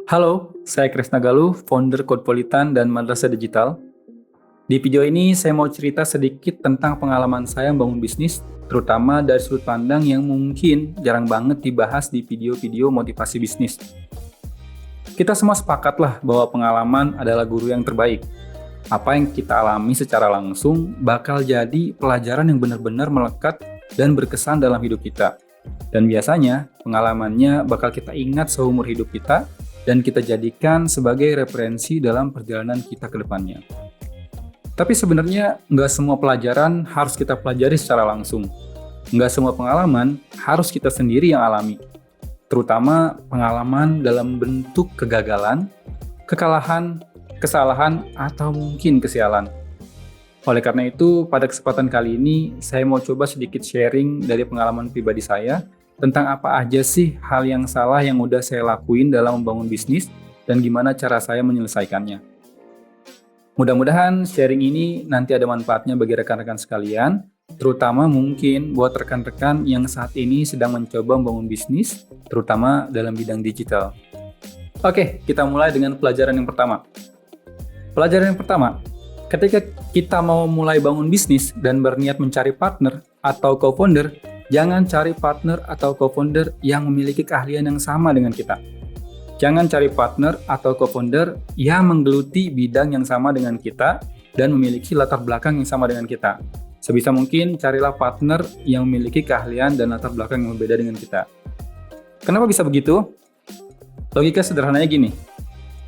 Halo, saya Krisna Galuh, founder Codepolitan dan Madrasah Digital. Di video ini saya mau cerita sedikit tentang pengalaman saya membangun bisnis, terutama dari sudut pandang yang mungkin jarang banget dibahas di video-video motivasi bisnis. Kita semua sepakatlah bahwa pengalaman adalah guru yang terbaik. Apa yang kita alami secara langsung bakal jadi pelajaran yang benar-benar melekat dan berkesan dalam hidup kita. Dan biasanya pengalamannya bakal kita ingat seumur hidup kita dan kita jadikan sebagai referensi dalam perjalanan kita ke depannya. Tapi sebenarnya nggak semua pelajaran harus kita pelajari secara langsung. Nggak semua pengalaman harus kita sendiri yang alami. Terutama pengalaman dalam bentuk kegagalan, kekalahan, kesalahan, atau mungkin kesialan. Oleh karena itu, pada kesempatan kali ini, saya mau coba sedikit sharing dari pengalaman pribadi saya tentang apa aja sih hal yang salah yang udah saya lakuin dalam membangun bisnis dan gimana cara saya menyelesaikannya. Mudah-mudahan sharing ini nanti ada manfaatnya bagi rekan-rekan sekalian, terutama mungkin buat rekan-rekan yang saat ini sedang mencoba membangun bisnis, terutama dalam bidang digital. Oke, kita mulai dengan pelajaran yang pertama. Pelajaran yang pertama, ketika kita mau mulai bangun bisnis dan berniat mencari partner atau co-founder, jangan cari partner atau co-founder yang memiliki keahlian yang sama dengan kita. Jangan cari partner atau co-founder yang menggeluti bidang yang sama dengan kita dan memiliki latar belakang yang sama dengan kita. Sebisa mungkin carilah partner yang memiliki keahlian dan latar belakang yang berbeda dengan kita. Kenapa bisa begitu? Logika sederhananya gini.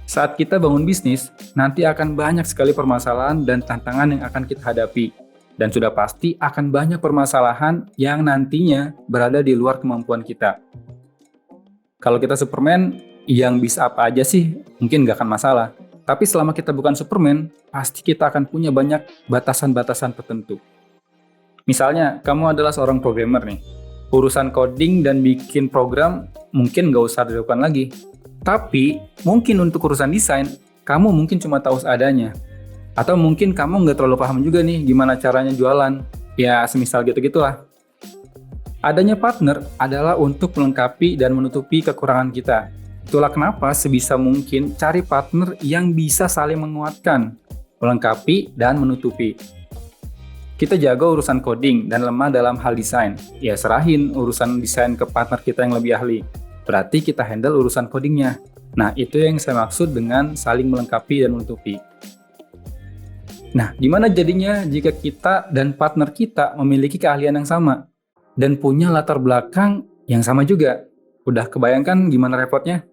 Saat kita bangun bisnis, nanti akan banyak sekali permasalahan dan tantangan yang akan kita hadapi. Dan sudah pasti akan banyak permasalahan yang nantinya berada di luar kemampuan kita. Kalau kita Superman, yang bisa apa aja sih mungkin nggak akan masalah. Tapi selama kita bukan Superman, pasti kita akan punya banyak batasan-batasan tertentu. Misalnya, kamu adalah seorang programmer nih. Urusan coding dan bikin program mungkin nggak usah dilakukan lagi. Tapi, mungkin untuk urusan desain, kamu mungkin cuma tahu seadanya. Atau mungkin kamu nggak terlalu paham juga nih gimana caranya jualan. Ya, semisal gitu-gitulah. Adanya partner adalah untuk melengkapi dan menutupi kekurangan kita. Itulah kenapa sebisa mungkin cari partner yang bisa saling menguatkan, melengkapi, dan menutupi. Kita jago urusan coding dan lemah dalam hal desain. Ya serahin urusan desain ke partner kita yang lebih ahli. Berarti kita handle urusan codingnya. Nah, itu yang saya maksud dengan saling melengkapi dan menutupi. Nah, gimana jadinya jika kita dan partner kita memiliki keahlian yang sama dan punya latar belakang yang sama juga? Udah kebayangkan gimana repotnya?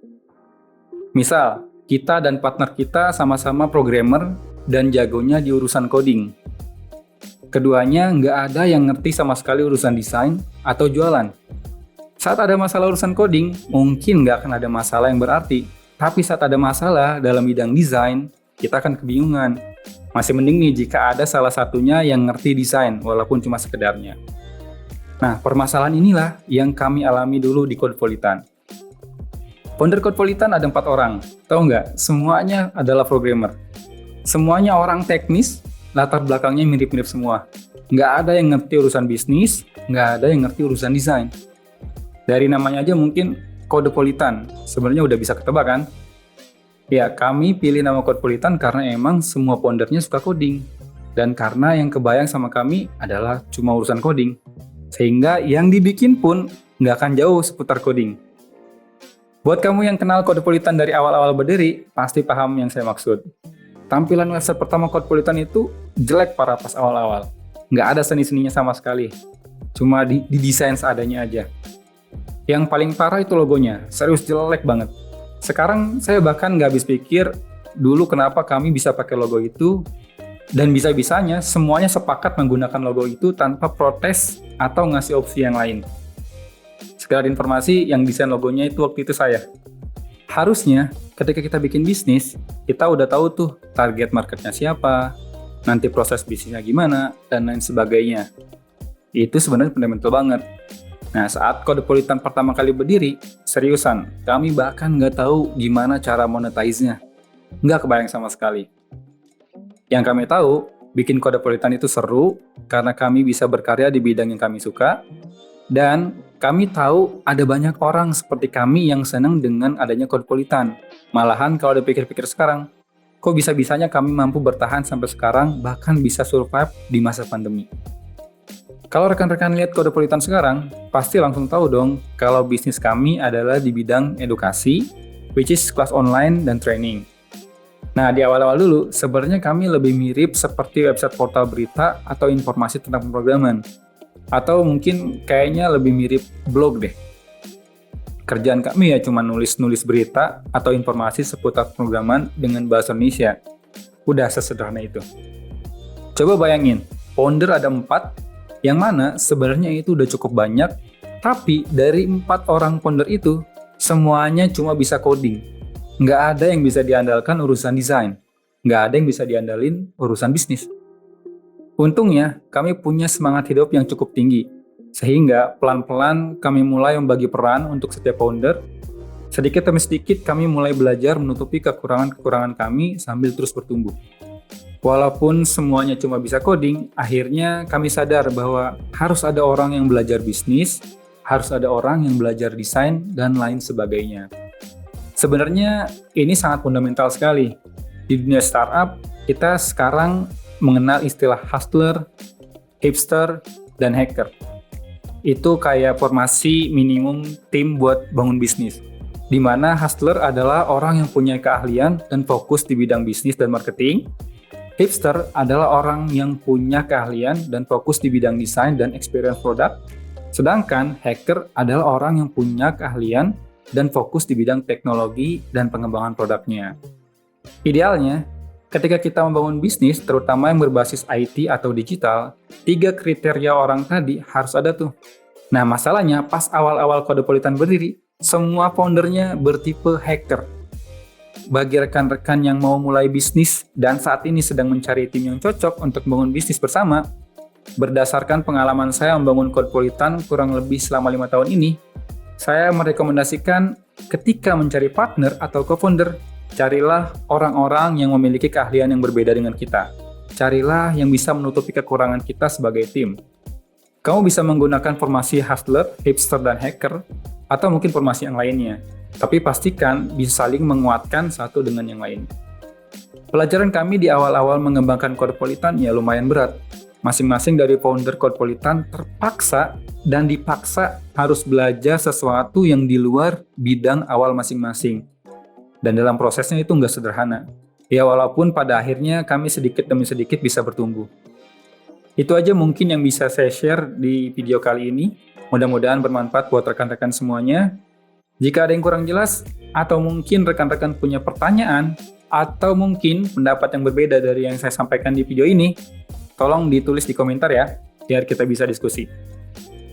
Misal, kita dan partner kita sama-sama programmer dan jagonya di urusan coding. Keduanya nggak ada yang ngerti sama sekali urusan desain atau jualan. Saat ada masalah urusan coding, mungkin nggak akan ada masalah yang berarti. Tapi saat ada masalah dalam bidang desain, kita akan kebingungan. Masih mending nih jika ada salah satunya yang ngerti desain, walaupun cuma sekedarnya. Nah, permasalahan inilah yang kami alami dulu di Codepolitan. Founder Codepolitan ada 4 orang. Tahu nggak? Semuanya adalah programmer. Semuanya orang teknis, latar belakangnya mirip-mirip semua. Nggak ada yang ngerti urusan bisnis, nggak ada yang ngerti urusan desain. Dari namanya aja mungkin Codepolitan, sebenarnya udah bisa ketebak kan? Ya, kami pilih nama Codepolitan karena emang semua foundernya suka coding. Dan karena yang kebayang sama kami adalah cuma urusan coding. Sehingga yang dibikin pun nggak akan jauh seputar coding. Buat kamu yang kenal Codepolitan dari awal-awal berdiri, pasti paham yang saya maksud. Tampilan website pertama Codepolitan itu jelek parah pas awal-awal. Nggak ada seni-seninya sama sekali. Cuma didesain seadanya aja. Yang paling parah itu logonya, serius jelek banget. Sekarang saya bahkan nggak habis pikir dulu kenapa kami bisa pakai logo itu, dan bisa-bisanya semuanya sepakat menggunakan logo itu tanpa protes atau ngasih opsi yang lain. Sekedar informasi, yang desain logonya itu waktu itu saya. Harusnya ketika kita bikin bisnis, kita udah tahu tuh target marketnya siapa, nanti proses bisnisnya gimana, dan lain sebagainya. Itu sebenarnya fundamental banget. Nah, saat Codepolitan pertama kali berdiri, seriusan, kami bahkan nggak tahu gimana cara monetize-nya. Nggak kebayang sama sekali. Yang kami tahu, bikin Codepolitan itu seru karena kami bisa berkarya di bidang yang kami suka, Dan kami tahu ada banyak orang seperti kami yang senang dengan adanya Codpolitan. Malahan kalau dipikir-pikir sekarang, kok bisa-bisanya kami mampu bertahan sampai sekarang, bahkan bisa survive di masa pandemi. Kalau rekan-rekan lihat Codpolitan sekarang, pasti langsung tahu dong kalau bisnis kami adalah di bidang edukasi, which is kelas online dan training. Nah, di awal-awal dulu, sebenarnya kami lebih mirip seperti website portal berita atau informasi tentang pemrograman. Atau mungkin kayaknya lebih mirip blog deh. Kerjaan kami ya cuma nulis-nulis berita atau informasi seputar pemrograman dengan bahasa Indonesia. Udah sesederhana itu. Coba bayangin, founder ada 4, yang mana sebenarnya itu udah cukup banyak, tapi dari 4 orang founder itu, semuanya cuma bisa coding. Nggak ada yang bisa diandalkan urusan desain. Nggak ada yang bisa diandalin urusan bisnis. Untungnya, kami punya semangat hidup yang cukup tinggi, sehingga pelan-pelan kami mulai membagi peran untuk setiap founder. Sedikit demi sedikit kami mulai belajar menutupi kekurangan-kekurangan kami sambil terus bertumbuh. Walaupun semuanya cuma bisa coding, akhirnya kami sadar bahwa harus ada orang yang belajar bisnis, harus ada orang yang belajar desain, dan lain sebagainya. Sebenarnya ini sangat fundamental sekali. Di dunia startup, kita sekarang mengenal istilah hustler, hipster, dan hacker. Itu kayak formasi minimum tim buat bangun bisnis. Di mana hustler adalah orang yang punya keahlian dan fokus di bidang bisnis dan marketing. Hipster adalah orang yang punya keahlian dan fokus di bidang desain dan experience product. Sedangkan hacker adalah orang yang punya keahlian dan fokus di bidang teknologi dan pengembangan produknya. Idealnya, ketika kita membangun bisnis, terutama yang berbasis IT atau digital, 3 kriteria orang tadi harus ada tuh. Nah, masalahnya pas awal-awal Codpolitan berdiri, semua foundernya bertipe hacker. Bagi rekan-rekan yang mau mulai bisnis dan saat ini sedang mencari tim yang cocok untuk membangun bisnis bersama, berdasarkan pengalaman saya membangun Codpolitan kurang lebih selama 5 tahun ini, saya merekomendasikan ketika mencari partner atau co-founder, carilah orang-orang yang memiliki keahlian yang berbeda dengan kita. Carilah yang bisa menutupi kekurangan kita sebagai tim. Kamu bisa menggunakan formasi hustler, hipster, dan hacker, atau mungkin formasi yang lainnya. Tapi pastikan bisa saling menguatkan satu dengan yang lain. Pelajaran kami di awal-awal mengembangkan Codpolitan ya lumayan berat. Masing-masing dari founder Codpolitan terpaksa dan dipaksa harus belajar sesuatu yang di luar bidang awal masing-masing. Dan dalam prosesnya itu nggak sederhana. Ya walaupun pada akhirnya kami sedikit demi sedikit bisa bertumbuh. Itu aja mungkin yang bisa saya share di video kali ini. Mudah-mudahan bermanfaat buat rekan-rekan semuanya. Jika ada yang kurang jelas, atau mungkin rekan-rekan punya pertanyaan, atau mungkin pendapat yang berbeda dari yang saya sampaikan di video ini, tolong ditulis di komentar ya, biar kita bisa diskusi.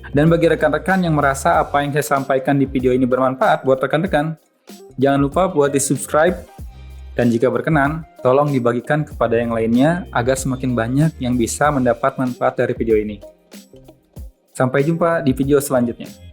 Dan bagi rekan-rekan yang merasa apa yang saya sampaikan di video ini bermanfaat buat rekan-rekan, jangan lupa buat di-subscribe, dan jika berkenan, tolong dibagikan kepada yang lainnya agar semakin banyak yang bisa mendapat manfaat dari video ini. Sampai jumpa di video selanjutnya.